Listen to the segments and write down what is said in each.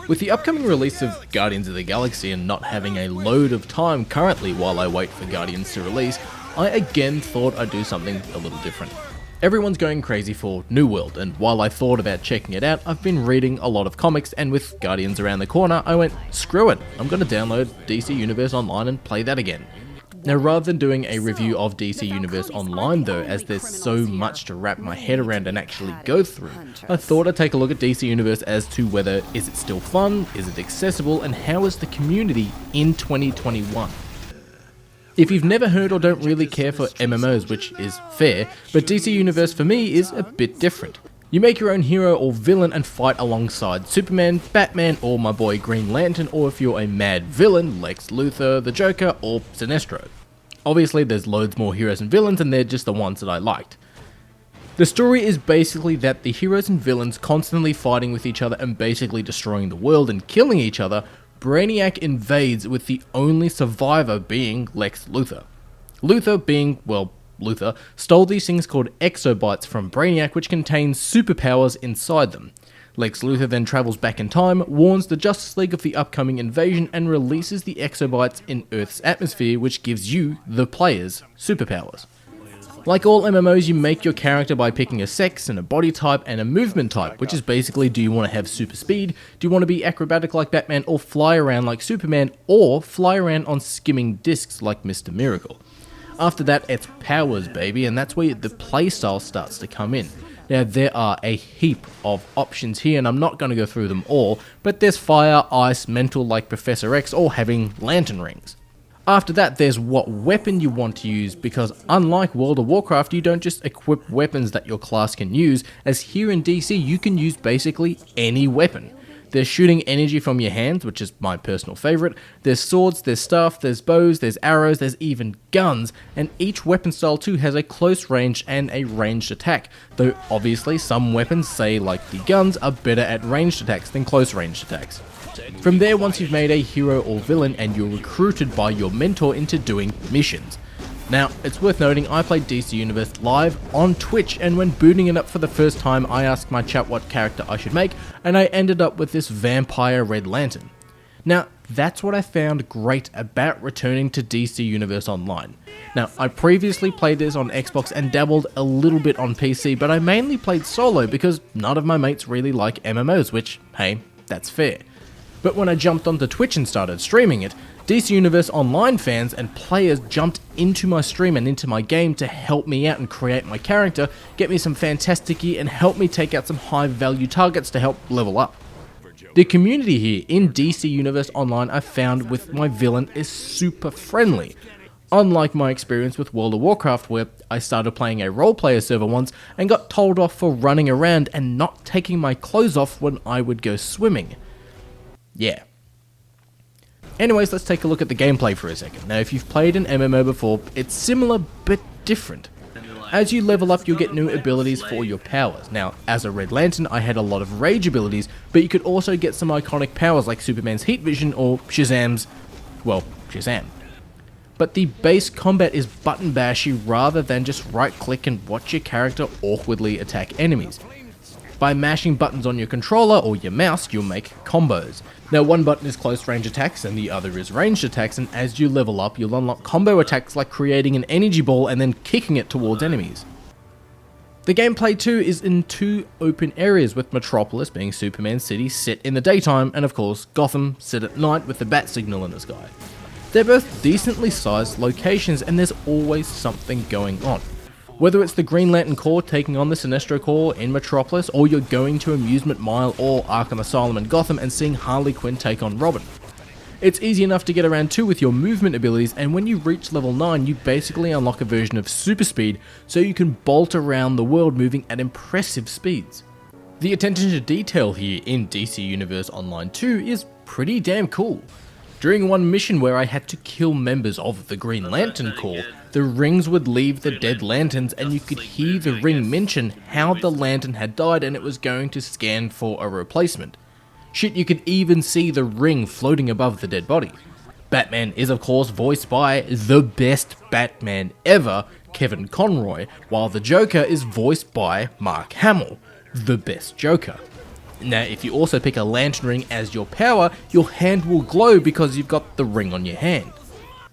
With the upcoming release of Guardians of the Galaxy and not having a load of time currently while I wait for Guardians to release, I again thought I'd do something a little different. Everyone's going crazy for New World, and while I thought about checking it out, I've been reading a lot of comics, and with Guardians around the corner, I went, screw it, I'm gonna download DC Universe Online and play that again. Now, rather than doing a review of DC Universe Online though, as there's so much to wrap my head around and actually go through, I thought I'd take a look at DC Universe as to whether is it still fun, is it accessible, and how is the community in 2021. If you've never heard or don't really care for MMOs, which is fair, but DC Universe for me is a bit different. You make your own hero or villain and fight alongside Superman, Batman, or my boy Green Lantern, or if you're a mad villain, Lex Luthor, the Joker, or Sinestro. Obviously there's loads more heroes and villains, and they're just the ones that I liked. The story is basically that the heroes and villains constantly fighting with each other and basically destroying the world and killing each other. Brainiac invades with the only survivor being Lex Luthor. Luthor being, well, Luthor, stole these things called exobytes from Brainiac, which contain superpowers inside them. Lex Luthor then travels back in time, warns the Justice League of the upcoming invasion, and releases the exobytes in Earth's atmosphere, which gives you, the players, superpowers. Like all MMOs, you make your character by picking a sex and a body type and a movement type, which is basically, do you want to have super speed, do you want to be acrobatic like Batman, or fly around like Superman, or fly around on skimming discs like Mr. Miracle. After that, it's powers, baby, and that's where the playstyle starts to come in. Now, there are a heap of options here, and I'm not going to go through them all, but there's fire, ice, mental like Professor X, or having lantern rings. After that, there's what weapon you want to use, because unlike World of Warcraft, you don't just equip weapons that your class can use, as here in DC, you can use basically any weapon. There's shooting energy from your hands, which is my personal favourite. There's swords, there's staff, there's bows, there's arrows, there's even guns, and each weapon style too has a close range and a ranged attack, though obviously some weapons, say like the guns, are better at ranged attacks than close ranged attacks. From there, once you've made a hero or villain and you're recruited by your mentor into doing missions. Now, it's worth noting I played DC Universe live on Twitch, and when booting it up for the first time I asked my chat what character I should make, and I ended up with this vampire Red Lantern. Now, that's what I found great about returning to DC Universe Online. Now, I previously played this on Xbox and dabbled a little bit on PC, but I mainly played solo because none of my mates really like MMOs, which, hey, that's fair. But when I jumped onto Twitch and started streaming it, DC Universe Online fans and players jumped into my stream and into my game to help me out and create my character, get me some fantastic gear, and help me take out some high value targets to help level up. The community here in DC Universe Online I found with my villain is super friendly. Unlike my experience with World of Warcraft, where I started playing a role player server once and got told off for running around and not taking my clothes off when I would go swimming. Yeah. Anyways, let's take a look at the gameplay for a second. Now, if you've played an MMO before, it's similar but different. As you level up, you'll get new abilities for your powers. Now, as a Red Lantern, I had a lot of rage abilities, but you could also get some iconic powers like Superman's heat vision or Shazam's, well, Shazam. But the base combat is button bashy rather than just right click and watch your character awkwardly attack enemies. By mashing buttons on your controller or your mouse, you'll make combos. Now, one button is close range attacks and the other is ranged attacks, and as you level up, you'll unlock combo attacks like creating an energy ball and then kicking it towards enemies. The gameplay too is in two open areas, with Metropolis being Superman City set in the daytime, and of course Gotham set at night with the bat signal in the sky. They're both decently sized locations and there's always something going on. Whether it's the Green Lantern Corps taking on the Sinestro Corps in Metropolis, or you're going to Amusement Mile or Arkham Asylum in Gotham and seeing Harley Quinn take on Robin. It's easy enough to get around too with your movement abilities, and when you reach level 9 you basically unlock a version of super speed, so you can bolt around the world moving at impressive speeds. The attention to detail here in DC Universe Online 2 is pretty damn cool. During one mission where I had to kill members of the Green Lantern Corps, the rings would leave the dead lanterns and you could hear the ring mention how the lantern had died and it was going to scan for a replacement. Shit, you could even see the ring floating above the dead body. Batman is of course voiced by the best Batman ever, Kevin Conroy, while the Joker is voiced by Mark Hamill, the best Joker. Now, if you also pick a lantern ring as your power, your hand will glow because you've got the ring on your hand.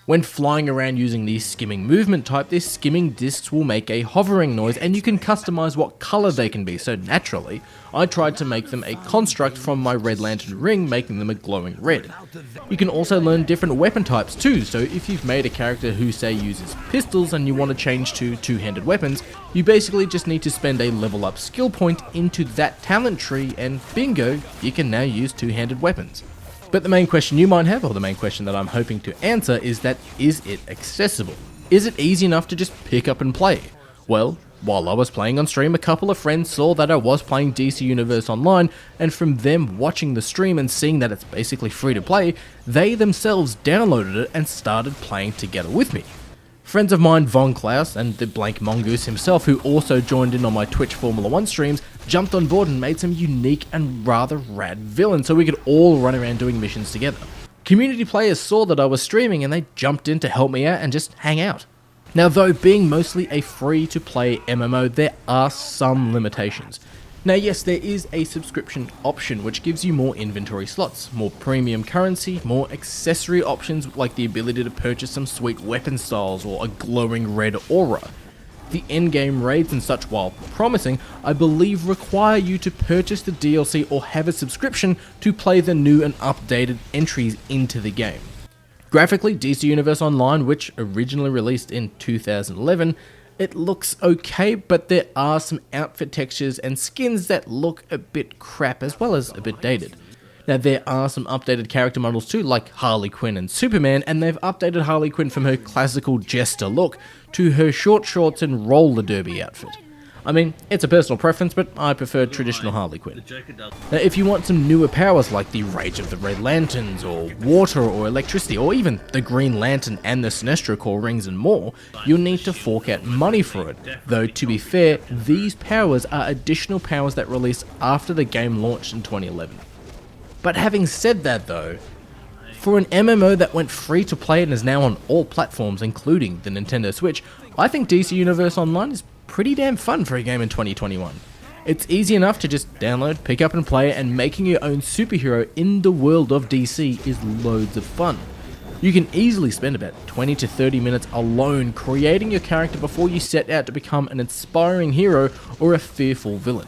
When flying around using the skimming movement type, these skimming discs will make a hovering noise and you can customize what color they can be, so naturally, I tried to make them a construct from my red lantern ring, making them a glowing red. You can also learn different weapon types too, so if you've made a character who say uses pistols and you want to change to two-handed weapons, you basically just need to spend a level up skill point into that talent tree and bingo, you can now use two-handed weapons. But the main question you might have, or the main question that I'm hoping to answer, is it accessible? Is it easy enough to just pick up and play? Well, while I was playing on stream, a couple of friends saw that I was playing DC Universe Online, and from them watching the stream and seeing that it's basically free to play, they themselves downloaded it and started playing together with me. Friends of mine, Von Klaus, and the Blank Mongoose himself, who also joined in on my Twitch Formula 1 streams, jumped on board and made some unique and rather rad villains so we could all run around doing missions together. Community players saw that I was streaming and they jumped in to help me out and just hang out. Now, though being mostly a free-to-play MMO, there are some limitations. Now yes, there is a subscription option which gives you more inventory slots, more premium currency, more accessory options like the ability to purchase some sweet weapon styles or a glowing red aura. The endgame raids and such, while promising, I believe require you to purchase the DLC or have a subscription to play the new and updated entries into the game. Graphically, DC Universe Online, which originally released in 2011, it looks okay, but there are some outfit textures and skins that look a bit crap as well as a bit dated. Now there are some updated character models too, like Harley Quinn and Superman, and they've updated Harley Quinn from her classical jester look to her short shorts and roller derby outfit. I mean, it's a personal preference, but I prefer traditional Harley Quinn. Now, if you want some newer powers like the Rage of the Red Lanterns, or water or electricity, or even the Green Lantern and the Sinestro Core rings and more, you'll need to fork out money for it. Though, to be fair, these powers are additional powers that released after the game launched in 2011. But having said that though, for an MMO that went free to play and is now on all platforms including the Nintendo Switch, I think DC Universe Online is pretty damn fun for a game in 2021. It's easy enough to just download, pick up and play, and making your own superhero in the world of DC is loads of fun. You can easily spend about 20 to 30 minutes alone creating your character before you set out to become an inspiring hero or a fearful villain.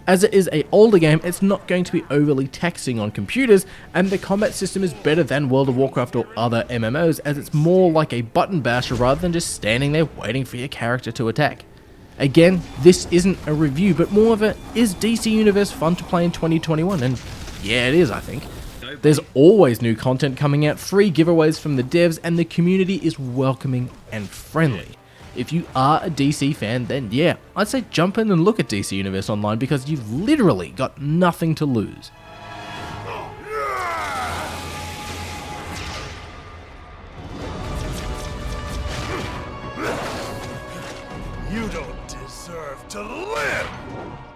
As it is an older game, it's not going to be overly taxing on computers, and the combat system is better than World of Warcraft or other MMOs, as it's more like a button basher rather than just standing there waiting for your character to attack. Again, this isn't a review, but more of a, is DC Universe fun to play in 2021? And yeah, it is, I think. There's always new content coming out, free giveaways from the devs, and the community is welcoming and friendly. If you are a DC fan, then yeah, I'd say jump in and look at DC Universe Online because you've literally got nothing to lose. You don't deserve to live!